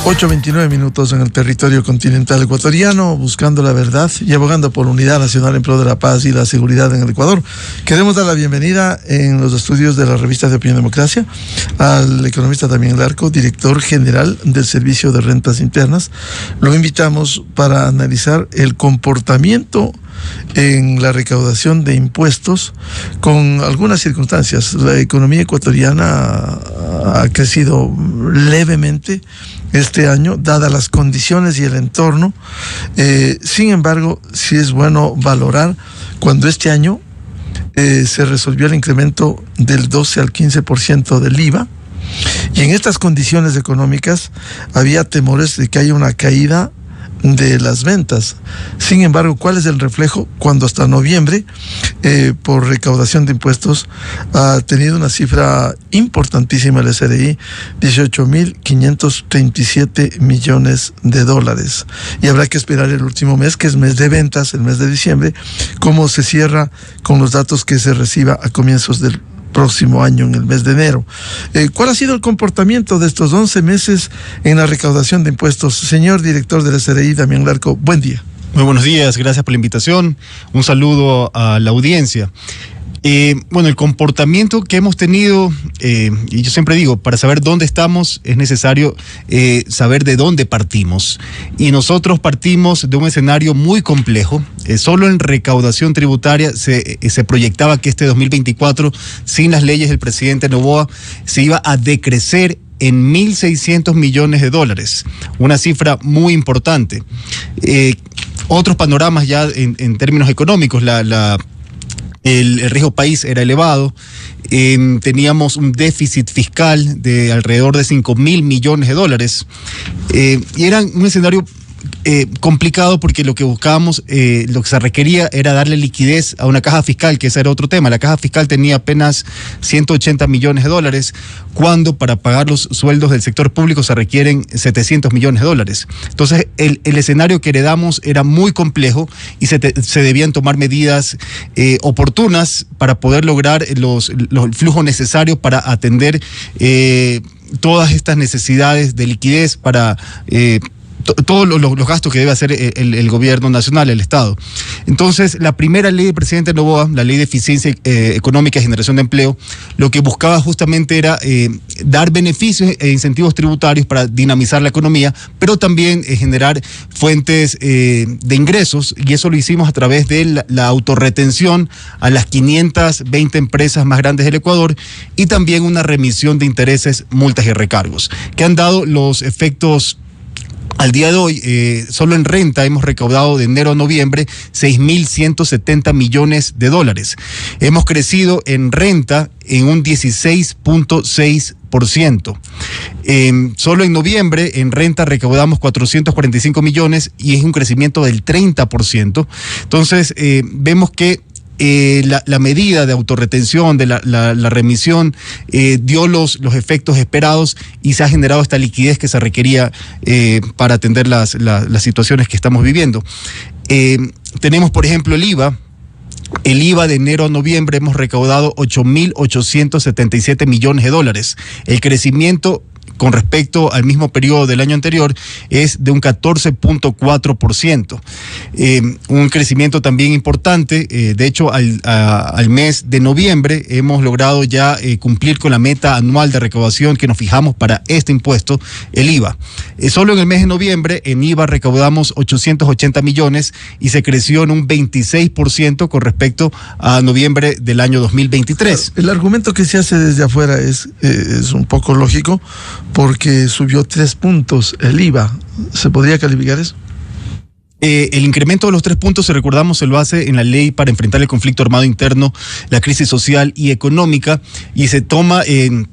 8:29 minutos en el territorio continental ecuatoriano, buscando la verdad y abogando por unidad nacional en pro de la paz y la seguridad en el Ecuador. Queremos dar la bienvenida en los estudios de la revista de Opinión Democracia al economista Damián Larco, director general del Servicio de Rentas Internas. Lo invitamos para analizar el comportamiento en la recaudación de impuestos con algunas circunstancias. La economía ecuatoriana ha crecido levemente este año, dadas las condiciones y el entorno. Sin embargo, sí es bueno valorar cuando este año se resolvió el incremento del 12 al 15% del IVA, y en estas condiciones económicas había temores de que haya una caída de las ventas. Sin embargo, ¿cuál es el reflejo? Cuando hasta noviembre, por recaudación de impuestos, ha tenido una cifra importantísima el SRI, 18.537 millones de dólares. Y habrá que esperar el último mes, que es mes de ventas, el mes de diciembre, cómo se cierra con los datos que se reciba a comienzos del próximo año, en el mes de enero. ¿Cuál ha sido el comportamiento de estos 11 meses en la recaudación de impuestos? Señor director del SRI, Damián Larco, buen día. Muy buenos días, gracias por la invitación. Un saludo a la audiencia. Bueno, el comportamiento que hemos tenido, y yo siempre digo, para saber dónde estamos es necesario saber de dónde partimos. Y nosotros partimos de un escenario muy complejo. Solo en recaudación tributaria se proyectaba que este 2024, sin las leyes del presidente Noboa, se iba a decrecer en 1.600 millones de dólares. Una cifra muy importante. Otros panoramas ya en términos económicos, el riesgo país era elevado, teníamos un déficit fiscal de alrededor de 5.000 millones de dólares, y era un escenario complicado porque lo que buscábamos, lo que se requería era darle liquidez a una caja fiscal, que ese era otro tema. La caja fiscal tenía apenas 180 millones de dólares, cuando para pagar los sueldos del sector público se requieren 700 millones de dólares. Entonces, el escenario que heredamos era muy complejo y se debían tomar medidas oportunas para poder lograr el flujo necesario para atender todas estas necesidades de liquidez para todos los gastos que debe hacer el gobierno nacional, el Estado. Entonces, la primera ley del presidente Noboa, la ley de eficiencia económica y generación de empleo, lo que buscaba justamente era dar beneficios e incentivos tributarios para dinamizar la economía, pero también generar fuentes de ingresos, y eso lo hicimos a través de la autorretención a las 520 empresas más grandes del Ecuador, y también una remisión de intereses, multas y recargos, que han dado los efectos. Al día de hoy, solo en renta hemos recaudado de enero a noviembre 6.170 millones de dólares. Hemos crecido en renta en un 16.6%. Solo en noviembre en renta recaudamos 445 millones y es un crecimiento del 30%. Entonces, vemos que la medida de autorretención, de la remisión, dio los efectos esperados y se ha generado esta liquidez que se requería para atender las situaciones que estamos viviendo. Tenemos, por ejemplo, el IVA. El IVA de enero a noviembre hemos recaudado 8.877 millones de dólares. El crecimiento con respecto al mismo periodo del año anterior es de un 14.4%. Un crecimiento también importante. De hecho, al mes de noviembre hemos logrado ya cumplir con la meta anual de recaudación que nos fijamos para este impuesto, el IVA. Solo en el mes de noviembre en IVA recaudamos 880 millones y se creció en un 26% con respecto a noviembre del año 2023. El argumento que se hace desde afuera es un poco lógico, porque subió 3 puntos el IVA. ¿Se podría calificar eso? El incremento de los 3 puntos, si recordamos, se lo hace en la ley para enfrentar el conflicto armado interno, la crisis social y económica, y se toma en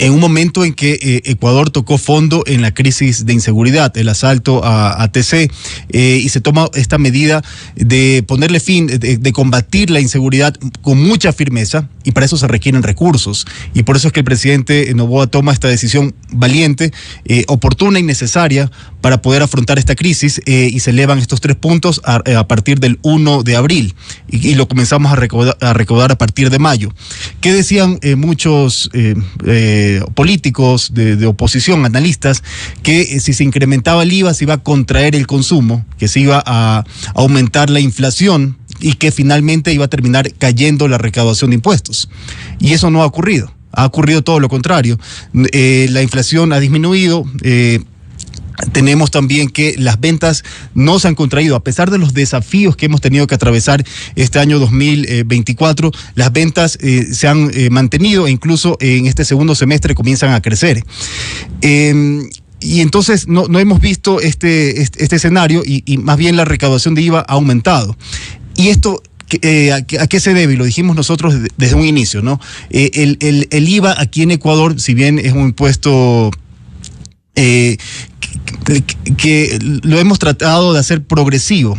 un momento en que Ecuador tocó fondo en la crisis de inseguridad, el asalto a TC, y se toma esta medida de ponerle fin, de combatir la inseguridad con mucha firmeza, y para eso se requieren recursos. Y por eso es que el presidente Noboa toma esta decisión valiente, oportuna y necesaria para poder afrontar esta crisis, y se elevan estos 3 puntos a partir del 1 de abril, y lo comenzamos a recaudar a partir de mayo. ¿Qué decían muchos políticos de oposición, analistas, que si se incrementaba el IVA se iba a contraer el consumo, que se iba a aumentar la inflación y que finalmente iba a terminar cayendo la recaudación de impuestos. Y eso no ha ocurrido. Ha ocurrido todo lo contrario. La inflación ha disminuido. Tenemos también que las ventas no se han contraído, a pesar de los desafíos que hemos tenido que atravesar este año 2024, las ventas se han mantenido e incluso en este segundo semestre comienzan a crecer. Y entonces no hemos visto este escenario y más bien la recaudación de IVA ha aumentado. Y esto, ¿a qué se debe? Y lo dijimos nosotros desde un inicio, ¿no? El IVA aquí en Ecuador, si bien es un impuesto que lo hemos tratado de hacer progresivo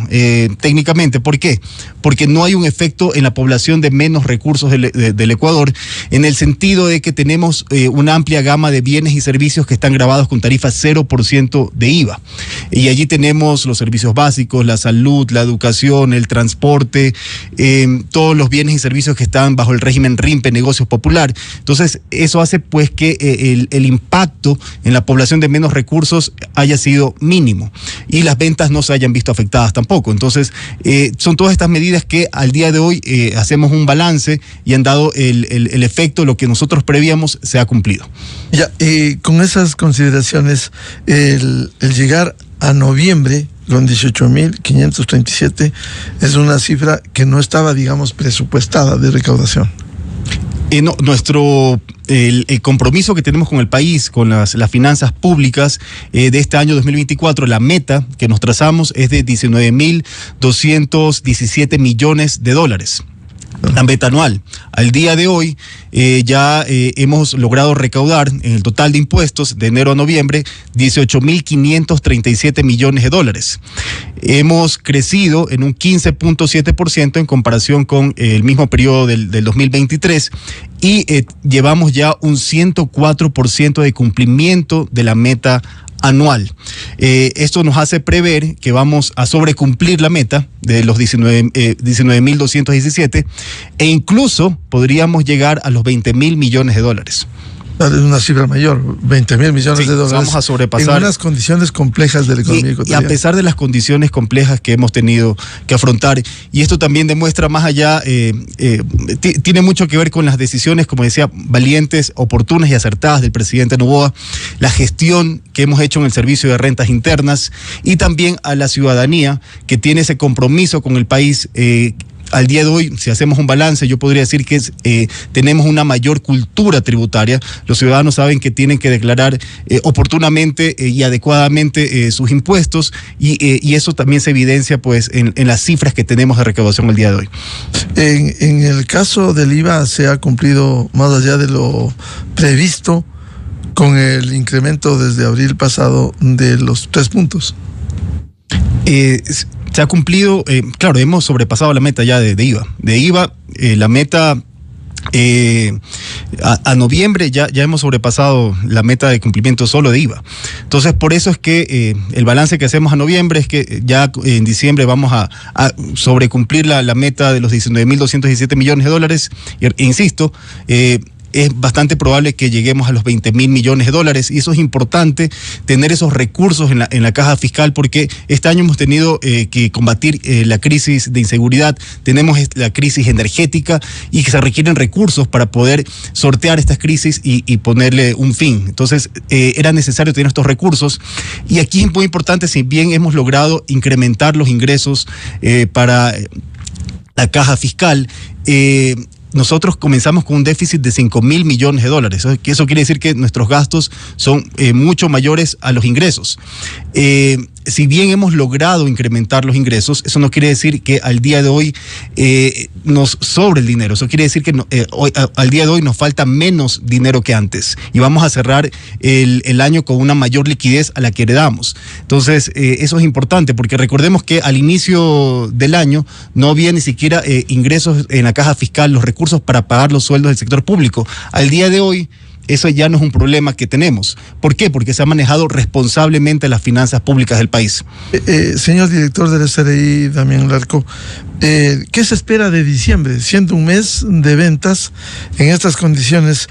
técnicamente. ¿Por qué? Porque no hay un efecto en la población de menos recursos del Ecuador, en el sentido de que tenemos una amplia gama de bienes y servicios que están grabados con tarifa 0% de IVA. Y allí tenemos los servicios básicos, la salud, la educación, el transporte, todos los bienes y servicios que están bajo el régimen RIMPE, negocios popular. Entonces, eso hace pues que el impacto en la población de menos recursos haya sido mínimo y las ventas no se hayan visto afectadas tampoco. Entonces, son todas estas medidas que al día de hoy hacemos un balance y han dado el efecto, lo que nosotros prevíamos se ha cumplido. Ya, con esas consideraciones, el llegar a noviembre con 18.537 es una cifra que no estaba, digamos, presupuestada de recaudación. No, el compromiso que tenemos con el país, con las finanzas públicas de este año 2024, la meta que nos trazamos es de 19.217 millones de dólares. La meta anual. Al día de hoy ya hemos logrado recaudar en el total de impuestos de enero a noviembre 18.537 millones de dólares. Hemos crecido en un 15.7% en comparación con el mismo periodo del 2023 y llevamos ya un 104% de cumplimiento de la meta anual. Esto nos hace prever que vamos a sobrecumplir la meta de los 19.217 e incluso podríamos llegar a los 20.000 millones de dólares. Es una cifra mayor, 20.000 millones de dólares. Vamos a sobrepasar. En unas condiciones complejas de la economía ecuatoriana. Y a pesar de las condiciones complejas que hemos tenido que afrontar, y esto también demuestra más allá, tiene mucho que ver con las decisiones, como decía, valientes, oportunas y acertadas del presidente Noboa, la gestión que hemos hecho en el servicio de rentas internas y también a la ciudadanía que tiene ese compromiso con el país. Al día de hoy, si hacemos un balance, yo podría decir que tenemos una mayor cultura tributaria. Los ciudadanos saben que tienen que declarar oportunamente y adecuadamente sus impuestos y eso también se evidencia pues en las cifras que tenemos de recaudación el día de hoy. En el caso del IVA se ha cumplido más allá de lo previsto con el incremento desde abril pasado de los 3 puntos. Se ha cumplido, claro, hemos sobrepasado la meta ya de IVA. De IVA, la meta a noviembre ya hemos sobrepasado la meta de cumplimiento solo de IVA. Entonces, por eso es que el balance que hacemos a noviembre es que ya en diciembre vamos a sobrecumplir la meta de los 19.217 millones de dólares. E insisto, es bastante probable que lleguemos a los 20.000 millones de dólares y eso es importante, tener esos recursos en la caja fiscal, porque este año hemos tenido que combatir la crisis de inseguridad, tenemos la crisis energética y que se requieren recursos para poder sortear estas crisis y ponerle un fin. Entonces era necesario tener estos recursos y aquí es muy importante, si bien hemos logrado incrementar los ingresos para la caja fiscal, nosotros comenzamos con un déficit de 5.000 millones de dólares. Eso quiere decir que nuestros gastos son mucho mayores a los ingresos. Si bien hemos logrado incrementar los ingresos, eso no quiere decir que al día de hoy nos sobre el dinero. Eso quiere decir que al día de hoy nos falta menos dinero que antes. Y vamos a cerrar el año con una mayor liquidez a la que heredamos. Entonces, eso es importante porque recordemos que al inicio del año no había ni siquiera ingresos en la caja fiscal, los recursos para pagar los sueldos del sector público. Al día de hoy, eso ya no es un problema que tenemos. ¿Por qué? Porque se ha manejado responsablemente las finanzas públicas del país. Señor director del SRI, Damián Larco, ¿qué se espera de diciembre? Siendo un mes de ventas en estas condiciones,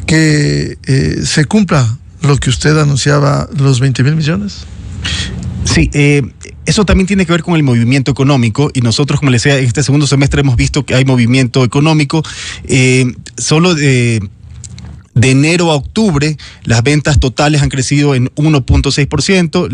que se cumpla lo que usted anunciaba, los 20.000 millones? Sí, eso también tiene que ver con el movimiento económico, y nosotros, como les decía, en este segundo semestre hemos visto que hay movimiento económico. Solo de enero a octubre, las ventas totales han crecido en 1.6%,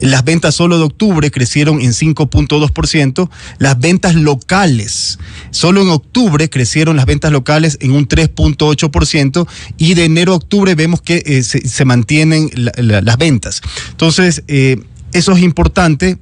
las ventas solo de octubre crecieron en 5.2%, las ventas locales, solo en octubre crecieron las ventas locales en un 3.8%, y de enero a octubre vemos que se mantienen las ventas. Entonces, eso es importante.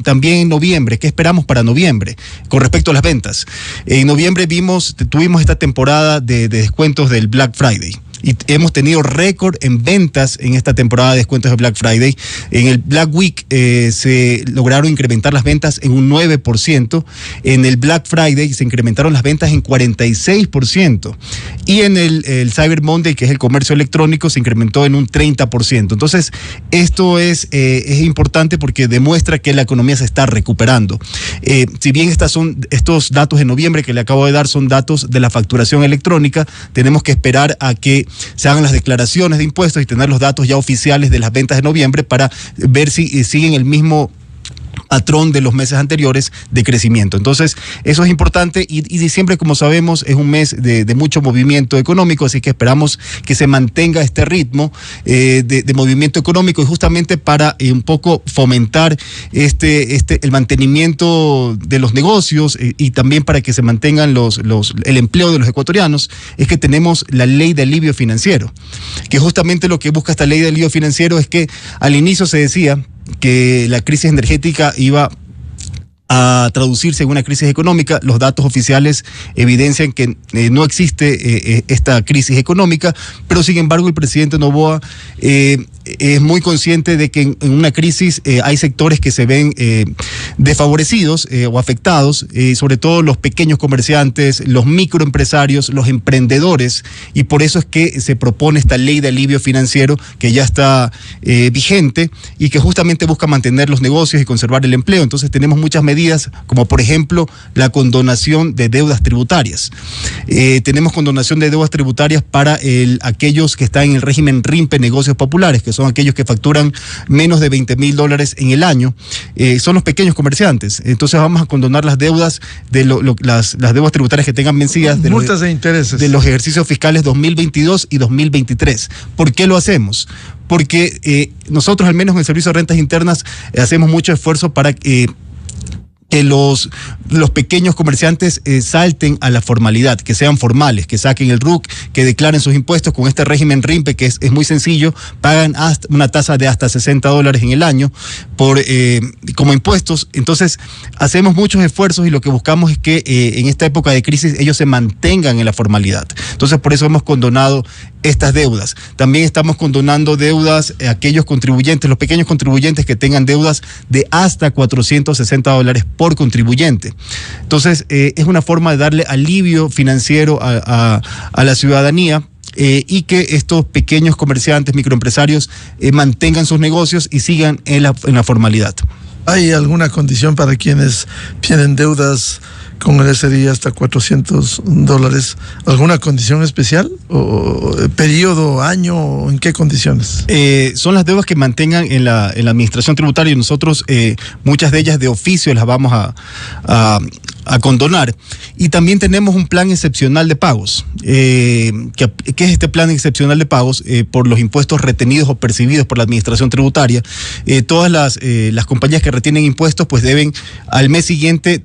También en noviembre, ¿qué esperamos para noviembre con respecto a las ventas? En noviembre tuvimos esta temporada de descuentos del Black Friday. Y hemos tenido récord en ventas en esta temporada de descuentos de Black Friday. En el Black Week se lograron incrementar las ventas en un 9%. En el Black Friday se incrementaron las ventas en 46%. Y en el Cyber Monday, que es el comercio electrónico, se incrementó en un 30%. Entonces, esto es importante porque demuestra que la economía se está recuperando. Si bien estos datos de noviembre que le acabo de dar son datos de la facturación electrónica, tenemos que esperar a que se hagan las declaraciones de impuestos y tener los datos ya oficiales de las ventas de noviembre para ver si siguen el mismo patrón de los meses anteriores de crecimiento. Entonces, eso es importante, y diciembre, como sabemos, es un mes de mucho movimiento económico, así que esperamos que se mantenga este ritmo de movimiento económico, y justamente para un poco fomentar el mantenimiento de los negocios y también para que se mantengan el empleo de los ecuatorianos, es que tenemos la ley de alivio financiero, que justamente lo que busca esta ley de alivio financiero es que al inicio se decía que la crisis energética iba a traducirse en una crisis económica. Los datos oficiales evidencian que no existe esta crisis económica, pero sin embargo el presidente Noboa es muy consciente de que en una crisis hay sectores que se ven desfavorecidos o afectados, sobre todo los pequeños comerciantes, los microempresarios, los emprendedores, y por eso es que se propone esta ley de alivio financiero que ya está vigente y que justamente busca mantener los negocios y conservar el empleo. Entonces tenemos muchas medidas, como por ejemplo la condonación de deudas tributarias. Tenemos condonación de deudas tributarias para aquellos que están en el régimen RIMPE Negocios Populares, que son aquellos que facturan menos de $20.000 en el año. Son los pequeños comerciantes. Entonces vamos a condonar las deudas las deudas tributarias que tengan vencidas de multas e intereses de los ejercicios fiscales 2022 y 2023. ¿Por qué lo hacemos? Porque nosotros, al menos en el Servicio de Rentas Internas, hacemos mucho esfuerzo para que los pequeños comerciantes salten a la formalidad, que sean formales, que saquen el RUC, que declaren sus impuestos con este régimen RIMPE, que es muy sencillo. Pagan hasta una tasa de hasta $60 en el año como impuestos. Entonces, hacemos muchos esfuerzos y lo que buscamos es que en esta época de crisis ellos se mantengan en la formalidad. Entonces, por eso hemos condonado estas deudas. También estamos condonando deudas a aquellos contribuyentes, los pequeños contribuyentes que tengan deudas de hasta $460 por contribuyente. Entonces, es una forma de darle alivio financiero a la ciudadanía, y que estos pequeños comerciantes, microempresarios, mantengan sus negocios y sigan en la formalidad. ¿Hay alguna condición para quienes tienen deudas con el SRI hasta $400? ¿Alguna condición especial? ¿O periodo, año? ¿En qué condiciones? Son las deudas que mantengan en la administración tributaria, y nosotros muchas de ellas de oficio las vamos a condonar. Y también tenemos un plan excepcional de pagos. ¿Qué es este plan excepcional de pagos? Por los impuestos retenidos o percibidos por la administración tributaria. Todas las compañías que retienen impuestos pues deben al mes siguiente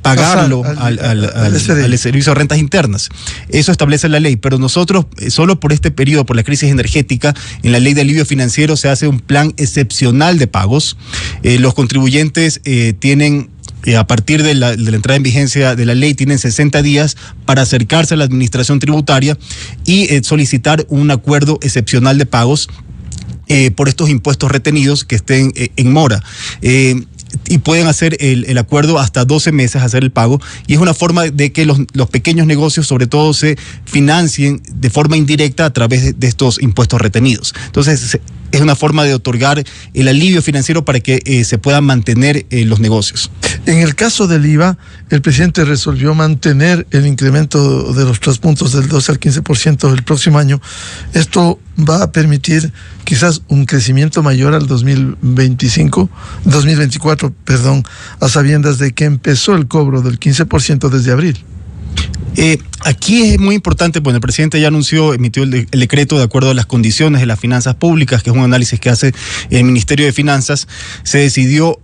pagarlo al Servicio de Rentas Internas. Eso establece la ley, pero nosotros solo por este periodo, por la crisis energética, en la ley de alivio financiero se hace un plan excepcional de pagos. Los contribuyentes tienen, a partir de la entrada en vigencia de la ley, tienen 60 días para acercarse a la administración tributaria y solicitar un acuerdo excepcional de pagos por estos impuestos retenidos que estén en mora. Y pueden hacer el acuerdo hasta 12 meses, hacer el pago, y es una forma de que los pequeños negocios sobre todo se financien de forma indirecta a través de estos impuestos retenidos. Entonces es una forma de otorgar el alivio financiero para que se puedan mantener los negocios. En el caso del IVA, el presidente resolvió mantener el incremento de los 3 puntos del 12 al 15% el próximo año. Esto va a permitir quizás un crecimiento mayor al 2024, a sabiendas de que empezó el cobro del 15% desde abril. Aquí es muy importante, bueno, el presidente ya emitió el decreto de acuerdo a las condiciones de las finanzas públicas, que es un análisis que hace el Ministerio de Finanzas. Se decidió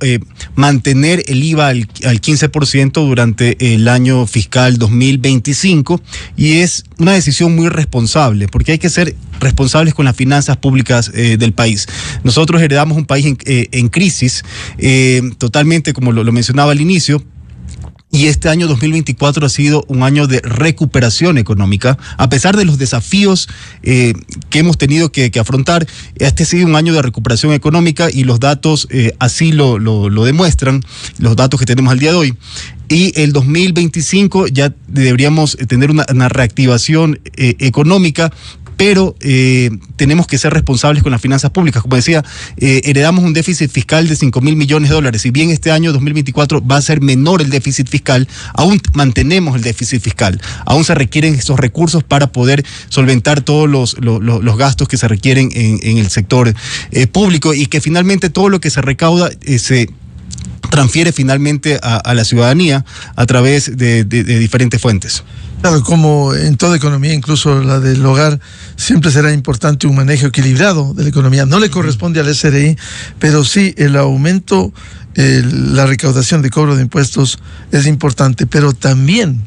mantener el IVA al 15% durante el año fiscal 2025 y es una decisión muy responsable, porque hay que ser responsables con las finanzas públicas del país. Nosotros heredamos un país en crisis, totalmente, como lo mencionaba al inicio. Y este año 2024 ha sido un año de recuperación económica, a pesar de los desafíos que hemos tenido que afrontar. Este ha sido un año de recuperación económica y los datos así lo demuestran, los datos que tenemos al día de hoy. Y el 2025 ya deberíamos tener una reactivación económica, pero tenemos que ser responsables con las finanzas públicas. Como decía, heredamos un déficit fiscal de 5.000 millones de dólares. Si bien este año 2024 va a ser menor el déficit fiscal, aún mantenemos el déficit fiscal. Aún se requieren estos recursos para poder solventar todos los gastos que se requieren en el sector público, y que finalmente todo lo que se recauda se transfiere finalmente a la ciudadanía a través de diferentes fuentes. Claro, como en toda economía, incluso la del hogar, siempre será importante un manejo equilibrado de la economía. No le corresponde al SRI, pero sí el aumento, la recaudación de cobro de impuestos es importante, pero también,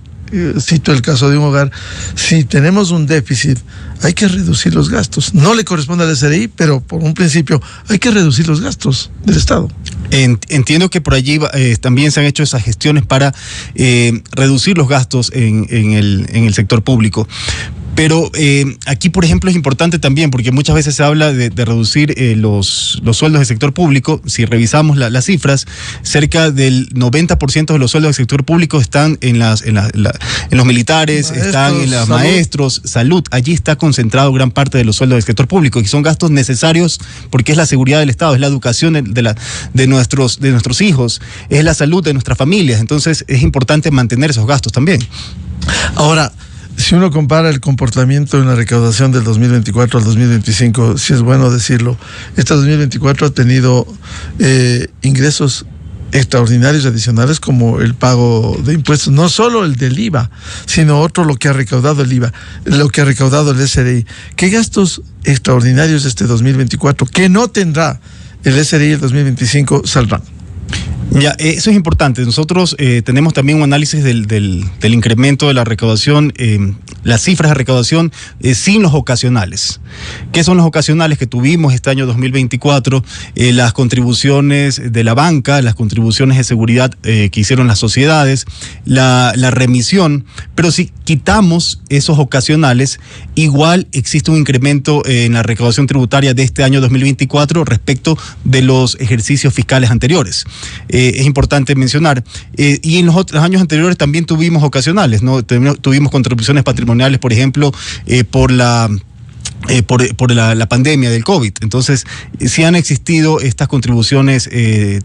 cito el caso de un hogar, si tenemos un déficit, hay que reducir los gastos. No le corresponde al SRI, pero por un principio hay que reducir los gastos del Estado. Entiendo que por allí también se han hecho esas gestiones para reducir los gastos en el sector público. Pero aquí, por ejemplo, es importante también, porque muchas veces se habla de reducir los sueldos del sector público. Si revisamos las cifras, cerca del 90% de los sueldos del sector público están en los militares, maestros, están en los maestros, salud. Allí está concentrado gran parte de los sueldos del sector público, y son gastos necesarios porque es la seguridad del Estado, es la educación de nuestros hijos, es la salud de nuestras familias. Entonces es importante mantener esos gastos también. Ahora, si uno compara el comportamiento en la recaudación del 2024 al 2025, si es bueno decirlo, este 2024 ha tenido ingresos extraordinarios adicionales, como el pago de impuestos, no solo el del IVA, sino otro, lo que ha recaudado el IVA, lo que ha recaudado el SRI. ¿Qué gastos extraordinarios este 2024 que no tendrá el SRI el 2025 saldrán? Ya, eso es importante. Nosotros tenemos también un análisis del incremento de la recaudación, las cifras de recaudación sin los ocasionales. ¿Qué son los ocasionales que tuvimos este año 2024? Las contribuciones de la banca, las contribuciones de seguridad que hicieron las sociedades, la remisión. Pero si quitamos esos ocasionales, igual existe un incremento en la recaudación tributaria de este año 2024 respecto de los ejercicios fiscales anteriores. Es importante mencionar. Y en los otros años anteriores también tuvimos ocasionales, ¿no? Tuvimos contribuciones patrimoniales, por ejemplo, por la pandemia del COVID. Entonces, sí han existido estas contribuciones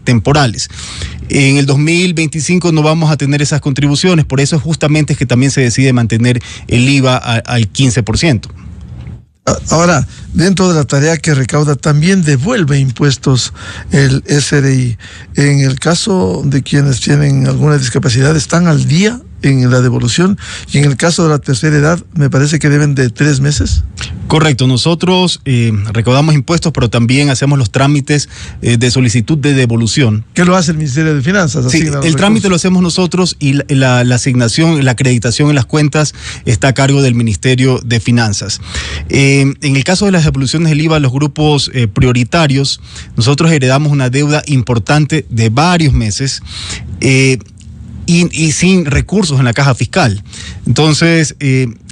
temporales. En el 2025 no vamos a tener esas contribuciones, por eso justamente es que también se decide mantener el IVA al 15%. Ahora, dentro de la tarea que recauda, también devuelve impuestos el SRI. En el caso de quienes tienen alguna discapacidad, ¿están al día en la devolución? Y en el caso de la tercera edad, me parece que deben de 3 meses. Correcto, nosotros recaudamos impuestos, pero también hacemos los trámites de solicitud de devolución. ¿Qué lo hace el Ministerio de Finanzas? Sí, el trámite lo hacemos nosotros, y la asignación, la acreditación en las cuentas está a cargo del Ministerio de Finanzas. En el caso de las devoluciones del IVA a los grupos prioritarios, nosotros heredamos una deuda importante de varios meses, y sin recursos en la caja fiscal. Entonces,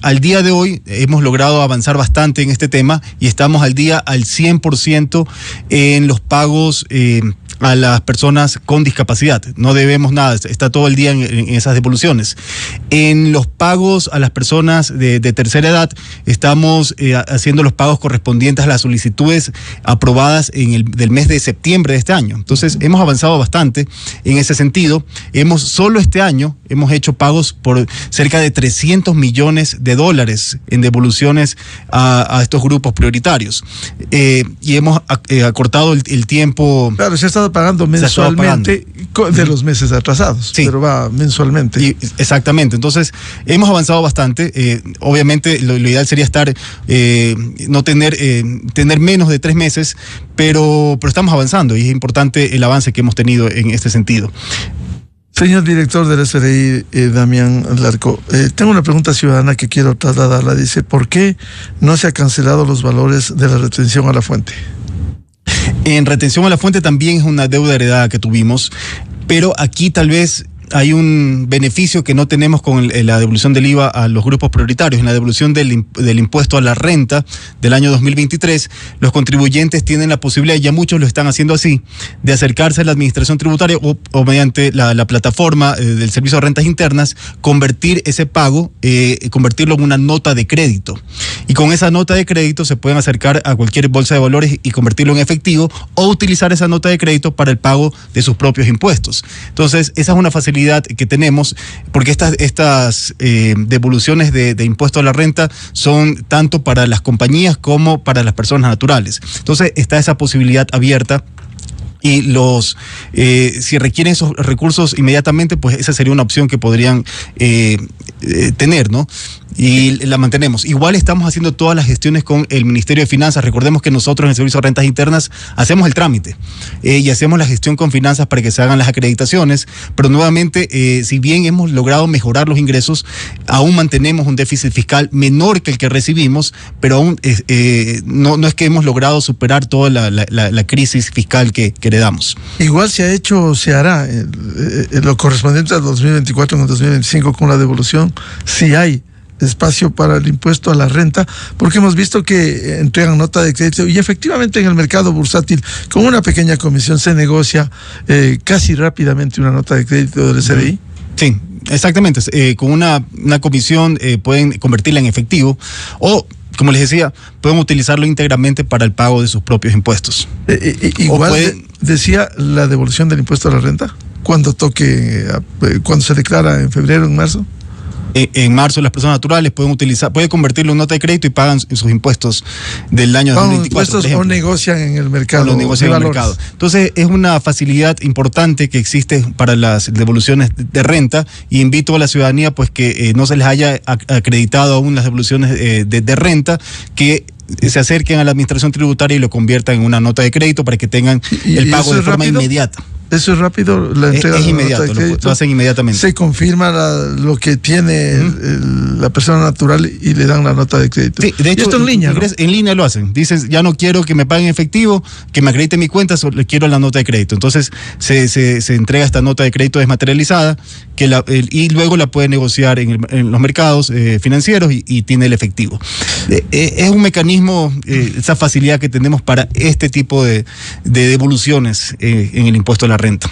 al día de hoy hemos logrado avanzar bastante en este tema y estamos al día al 100% en los pagos a las personas con discapacidad. No debemos nada, está todo el día en esas devoluciones. En los pagos a las personas de tercera edad, estamos haciendo los pagos correspondientes a las solicitudes aprobadas del mes de septiembre de este año. Entonces, hemos avanzado bastante en ese sentido. Solo este año hemos hecho pagos por cerca de $300 millones en devoluciones a estos grupos prioritarios. Y hemos acortado el tiempo. Claro, se ha estado pagando mensualmente de los meses atrasados, sí, pero va mensualmente. Exactamente, entonces hemos avanzado bastante. Obviamente lo ideal sería no tener menos de 3 meses, pero estamos avanzando y es importante el avance que hemos tenido en este sentido. Señor director del SRI, Damián Larco, tengo una pregunta ciudadana que quiero trasladarla. Dice, ¿por qué no se han cancelado los valores de la retención a la fuente? En retención a la fuente también es una deuda heredada que tuvimos, pero aquí tal vez hay un beneficio que no tenemos con la devolución del IVA a los grupos prioritarios. En la devolución del impuesto a la renta del año 2023, los contribuyentes tienen la posibilidad, ya muchos lo están haciendo así, de acercarse a la administración tributaria o mediante la plataforma del Servicio de Rentas Internas, convertir ese pago, convertirlo en una nota de crédito. Y con esa nota de crédito se pueden acercar a cualquier bolsa de valores y convertirlo en efectivo, o utilizar esa nota de crédito para el pago de sus propios impuestos. Entonces, esa es una facilidad que tenemos, porque estas devoluciones de impuesto a la renta son tanto para las compañías como para las personas naturales. Entonces está esa posibilidad abierta. Y si requieren esos recursos inmediatamente, pues esa sería una opción que podrían tener, ¿no? Y la mantenemos. Igual estamos haciendo todas las gestiones con el Ministerio de Finanzas. Recordemos que nosotros en el Servicio de Rentas Internas hacemos el trámite y hacemos la gestión con finanzas para que se hagan las acreditaciones, pero nuevamente, si bien hemos logrado mejorar los ingresos, aún mantenemos un déficit fiscal menor que el que recibimos, pero aún no es que hemos logrado superar toda la crisis fiscal que heredamos. Igual se ha hecho o se hará lo correspondiente al 2024 en el 2025 con la devolución, si hay espacio para el impuesto a la renta, porque hemos visto que entregan nota de crédito y efectivamente en el mercado bursátil con una pequeña comisión se negocia casi rápidamente una nota de crédito del SRI. Sí, exactamente. Con una comisión pueden convertirla en efectivo o, como les decía, pueden utilizarlo íntegramente para el pago de sus propios impuestos. Igual decía la devolución del impuesto a la renta, cuando se declara en febrero, en marzo. En marzo las personas naturales pueden convertirlo en nota de crédito y pagan sus impuestos del año 2024. Impuestos o negocian en el mercado. O negocian en el mercado. Entonces es una facilidad importante que existe para las devoluciones de renta, y invito a la ciudadanía pues que no se les haya acreditado aún las devoluciones de renta, que se acerquen a la administración tributaria y lo conviertan en una nota de crédito para que tengan el pago de forma inmediata. Eso es rápido, la entrega es inmediato, lo hacen inmediatamente. Se confirma lo que tiene la persona natural y le dan la nota de crédito. Sí, de hecho, y esto en línea, ¿no? En línea lo hacen. Dices, ya no quiero que me paguen efectivo, que me acredite mi cuenta, solo quiero la nota de crédito. Entonces se entrega esta nota de crédito desmaterializada y luego la puede negociar en los mercados financieros y tiene el efectivo. Es un mecanismo, esa facilidad que tenemos para este tipo de devoluciones en el impuesto a la renta.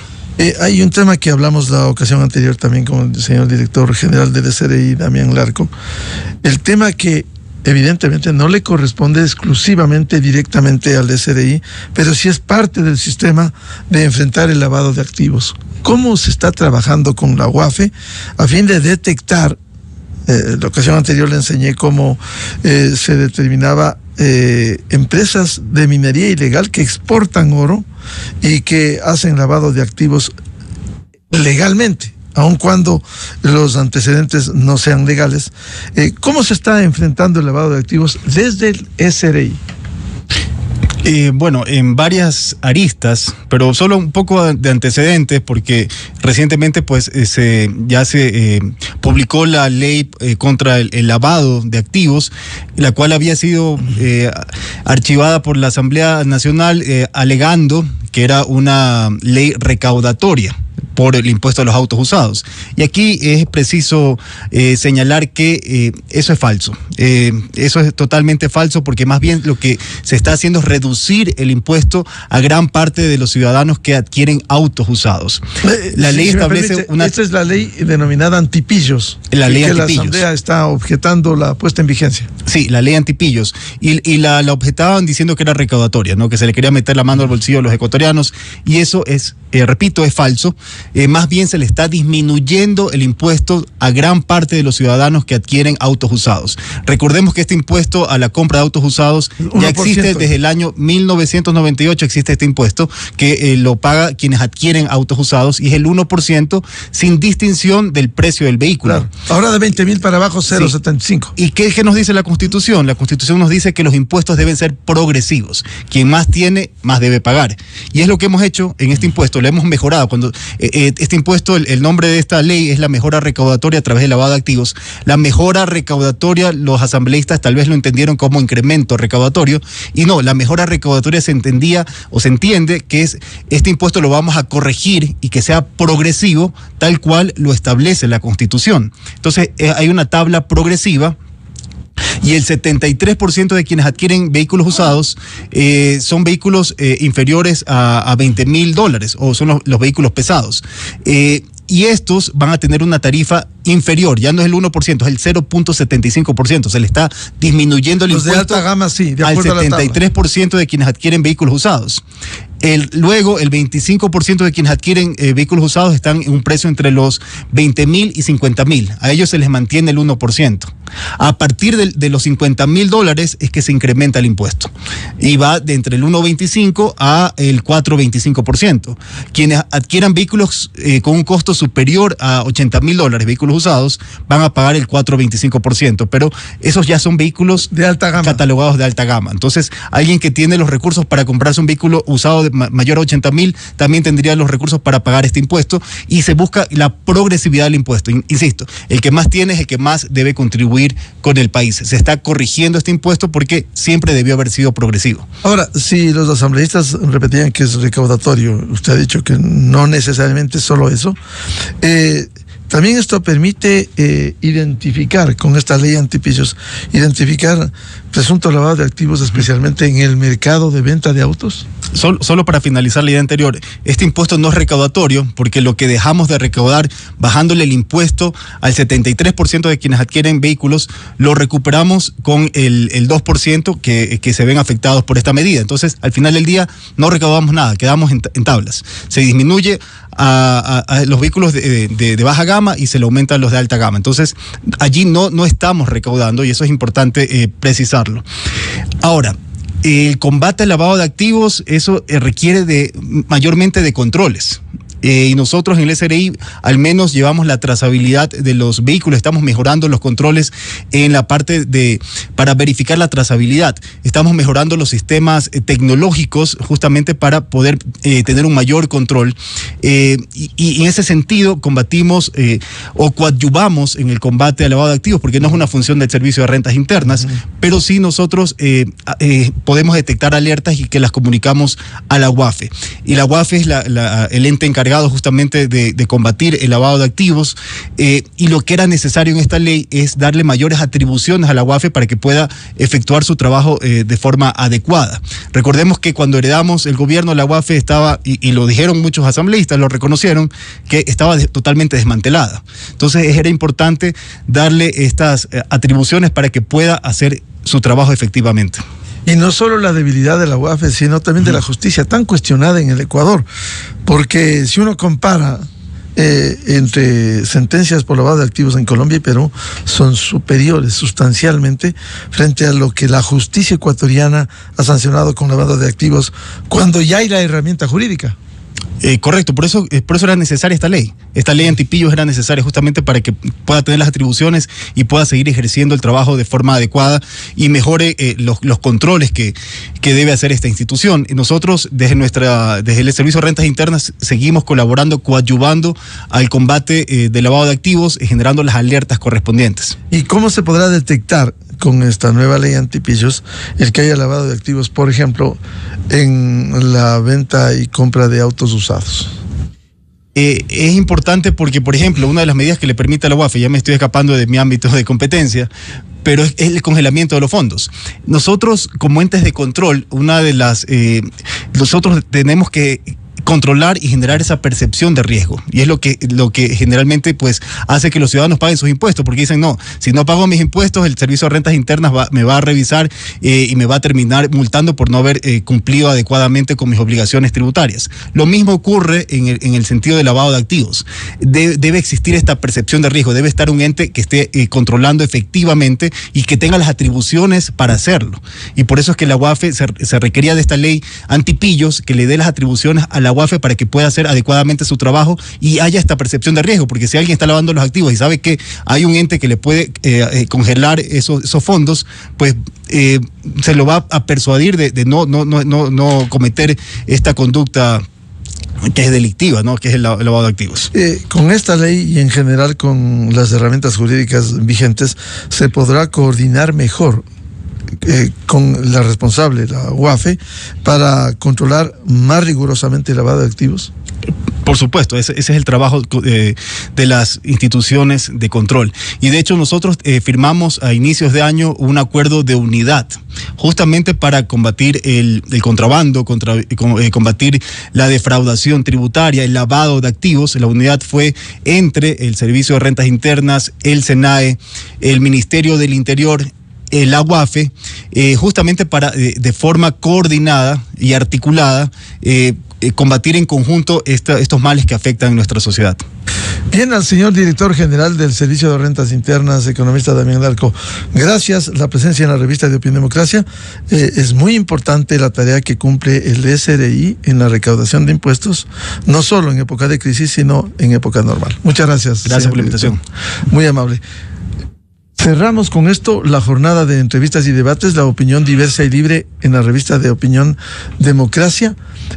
Hay un tema que hablamos la ocasión anterior también con el señor director general del SRI, Damián Larco. El tema que evidentemente no le corresponde exclusivamente, directamente al SRI, pero sí es parte del sistema de enfrentar el lavado de activos. ¿Cómo se está trabajando con la UAFE a fin de detectar? La ocasión anterior le enseñé cómo se determinaba empresas de minería ilegal que exportan oro y que hacen lavado de activos legalmente, aun cuando los antecedentes no sean legales. ¿Cómo se está enfrentando el lavado de activos desde el SRI? Bueno, en varias aristas, pero solo un poco de antecedentes, porque recientemente pues ya se publicó la ley contra el lavado de activos, la cual había sido archivada por la Asamblea Nacional alegando que era una ley recaudatoria. por el impuesto a los autos usados. Y aquí es preciso señalar que eso es falso. Eso es totalmente falso, porque más bien lo que se está haciendo es reducir el impuesto a gran parte de los ciudadanos que adquieren autos usados. La ley establece una... Esta es la ley denominada antipillos. La ley antipillos. Que la Asamblea está objetando la puesta en vigencia. Sí, la ley antipillos. Y la objetaban diciendo que era recaudatoria, ¿no? Que se le quería meter la mano al bolsillo a los ecuatorianos. Y eso es, repito, es falso. Más bien se le está disminuyendo el impuesto a gran parte de los ciudadanos que adquieren autos usados. Recordemos que este impuesto a la compra de autos usados ya existe desde el año 1998, existe este impuesto que lo paga quienes adquieren autos usados, y es el 1% sin distinción del precio del vehículo. Claro. Ahora de 20,000 para abajo, 0,75. ¿Y qué nos dice la Constitución? La Constitución nos dice que los impuestos deben ser progresivos. Quien más tiene, más debe pagar. Y es lo que hemos hecho en este impuesto, lo hemos mejorado. Cuando este impuesto, el nombre de esta ley es la mejora recaudatoria a través del lavado de activos. La mejora recaudatoria, los asambleístas tal vez lo entendieron como incremento recaudatorio, y no, la mejora recaudatoria se entendía o se entiende que es este impuesto lo vamos a corregir y que sea progresivo tal cual lo establece la Constitución. Entonces hay una tabla progresiva, y el 73% de quienes adquieren vehículos usados son vehículos inferiores a $20,000, o son los vehículos pesados. Y estos van a tener una tarifa inferior, ya no es el 1%, es el 0.75%. Se le está disminuyendo el impuesto de alta gama, sí, de al acuerdo 73% de quienes adquieren vehículos usados. Luego, el 25% de quienes adquieren vehículos usados están en un precio entre los 20,000 y 50,000. A ellos se les mantiene el 1%. A partir de los $50,000 es que se incrementa el impuesto. Y va de entre el 1.25 a el 4.25%. Quienes adquieran vehículos con un costo superior a $80,000, vehículos usados, van a pagar el 4.25%. Pero esos ya son vehículos de alta gama, catalogados de alta gama. Entonces, alguien que tiene los recursos para comprarse un vehículo usado de mayor a 80,000 también tendría los recursos para pagar este impuesto, y se busca la progresividad del impuesto. Insisto, el que más tiene es el que más debe contribuir con el país. Se está corrigiendo este impuesto porque siempre debió haber sido progresivo. Ahora, si los asambleístas repetían que es recaudatorio, usted ha dicho que no necesariamente solo eso, también esto permite identificar, con esta ley antipillos, identificar presunto lavado de activos, especialmente en el mercado de venta de autos. Solo para finalizar la idea anterior, este impuesto no es recaudatorio, porque lo que dejamos de recaudar bajándole el impuesto al 73% de quienes adquieren vehículos, lo recuperamos con el 2% que se ven afectados por esta medida. Entonces, al final del día, no recaudamos nada, quedamos en tablas. Se disminuye a los vehículos de baja gama y se le aumentan los de alta gama. Entonces, allí no estamos recaudando, y eso es importante precisarlo. Ahora, el combate al lavado de activos, eso requiere mayormente de controles. Y nosotros en el SRI al menos llevamos la trazabilidad de los vehículos, estamos mejorando los controles en la parte para verificar la trazabilidad. Estamos mejorando los sistemas tecnológicos justamente para poder tener un mayor control. Y en ese sentido combatimos o coadyuvamos en el combate al lavado de activos, porque no es una función del Servicio de Rentas Internas, pero sí nosotros podemos detectar alertas y que las comunicamos a la UAFE. Y la UAFE es el ente encargado justamente de combatir el lavado de activos, y lo que era necesario en esta ley es darle mayores atribuciones a la UAFE para que pueda efectuar su trabajo de forma adecuada. Recordemos que cuando heredamos el gobierno, la UAFE estaba, y lo dijeron muchos asambleístas, lo reconocieron, que estaba totalmente desmantelada. Entonces era importante darle estas atribuciones para que pueda hacer su trabajo efectivamente. Y no solo la debilidad de la UAFE, sino también de la justicia, tan cuestionada en el Ecuador, porque si uno compara entre sentencias por lavado de activos en Colombia y Perú, son superiores sustancialmente frente a lo que la justicia ecuatoriana ha sancionado con lavado de activos, cuando ya hay la herramienta jurídica. Correcto, por eso era necesaria esta ley. Esta ley antipillos era necesaria justamente para que pueda tener las atribuciones y pueda seguir ejerciendo el trabajo de forma adecuada y mejore los controles que debe hacer esta institución. Y nosotros desde el Servicio de Rentas Internas seguimos colaborando, coadyuvando al combate del lavado de activos, generando las alertas correspondientes. ¿Y cómo se podrá detectar con esta nueva ley antipillos el que haya lavado de activos, por ejemplo, en la venta y compra de autos usados? Es importante porque, por ejemplo, una de las medidas que le permite a la UAFE, ya me estoy escapando de mi ámbito de competencia, pero es el congelamiento de los fondos. Nosotros, como entes de control, nosotros tenemos que controlar y generar esa percepción de riesgo, y es lo que generalmente pues hace que los ciudadanos paguen sus impuestos, porque dicen, no, si no pago mis impuestos, el Servicio de Rentas Internas me va a revisar y me va a terminar multando por no haber cumplido adecuadamente con mis obligaciones tributarias. Lo mismo ocurre en el sentido de lavado de activos. Debe existir esta percepción de riesgo, debe estar un ente que esté controlando efectivamente y que tenga las atribuciones para hacerlo, y por eso es que la UAFE se requería de esta ley antipillos que le dé las atribuciones a la UAFE para que pueda hacer adecuadamente su trabajo y haya esta percepción de riesgo, porque si alguien está lavando los activos y sabe que hay un ente que le puede congelar esos fondos, pues se lo va a persuadir de no cometer esta conducta que es delictiva, ¿no? Que es el lavado de activos. Con esta ley y en general con las herramientas jurídicas vigentes, ¿se podrá coordinar mejor con la responsable, la UAFE, para controlar más rigurosamente el lavado de activos? Por supuesto, ese es el trabajo de las instituciones de control. Y de hecho nosotros firmamos a inicios de año un acuerdo de unidad, justamente para combatir el contrabando, combatir la defraudación tributaria, el lavado de activos. La unidad fue entre el Servicio de Rentas Internas, el SENAE, el Ministerio del Interior, la UAFE, justamente para de forma coordinada y articulada combatir en conjunto estos males que afectan a nuestra sociedad. Bien, al señor director general del Servicio de Rentas Internas, economista Damián Larco, gracias. La presencia en la revista de Opinión Democracia. Es muy importante la tarea que cumple el SRI en la recaudación de impuestos, no solo en época de crisis, sino en época normal. Muchas gracias. Gracias por la invitación. Muy amable. Cerramos con esto la jornada de entrevistas y debates, la opinión diversa y libre en la revista de Opinión Democracia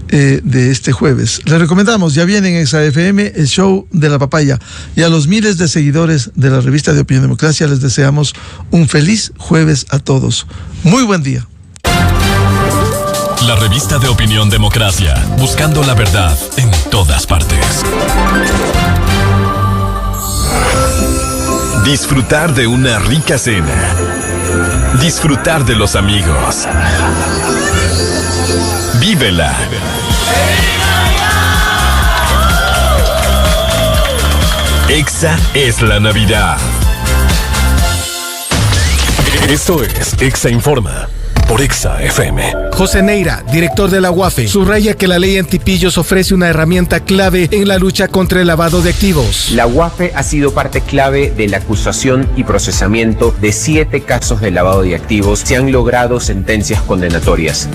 de este jueves. Les recomendamos, ya viene en ExaFM, el show de la papaya, y a los miles de seguidores de la revista de Opinión Democracia les deseamos un feliz jueves a todos. Muy buen día. La revista de Opinión Democracia, buscando la verdad en todas partes. Disfrutar de una rica cena. Disfrutar de los amigos. Vívela. Exa es la Navidad. Esto es Exa Informa por Exa FM. José Neira, director de la UAFE, subraya que la ley antipillos ofrece una herramienta clave en la lucha contra el lavado de activos. La UAFE ha sido parte clave de la acusación y procesamiento de 7 casos de lavado de activos. Se han logrado sentencias condenatorias.